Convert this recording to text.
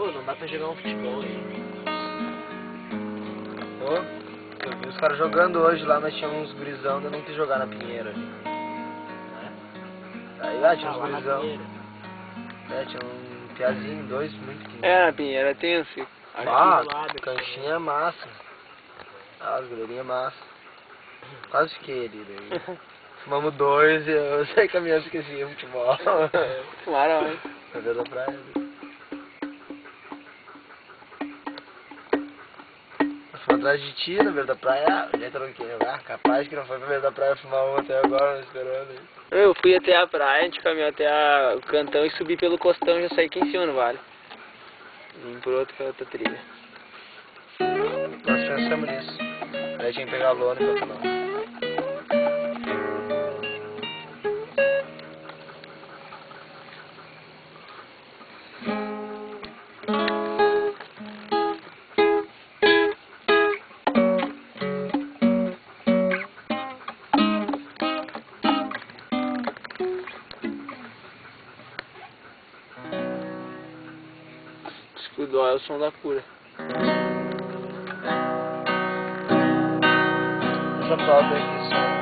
Ô, não dá pra jogar um futebol aí. Ô, eu vi os caras jogando hoje lá, mas tinha uns gurizão, eu não quis jogar na Pinheira ali. Aí lá tinha uns Lá na gurizão. Pinheira. Tinha um piazinho, dois muito pequenininhos. É, na Pinheira tem assim. Ah, do lado, canchinha massa. Ah, as goleirinhas massa. Quase fiquei ali daí. Fumamos dois e eu saí caminhando e esqueci o futebol. Fumaram, hein? Na beira da praia. Eu fui atrás de ti na beira da praia. Ah, já entrou aqui, né? Ah, capaz que não foi pra beira da praia fumar um até agora, esperando aí. Eu fui até a praia, a gente caminhou até o cantão e subi pelo costão e já saí aqui em cima no vale. Vim por outra trilha. Nós pensamos nisso. Aí tinha que pegar a lona enquanto não. Escudo é o som da cura. Essa falta aqui só.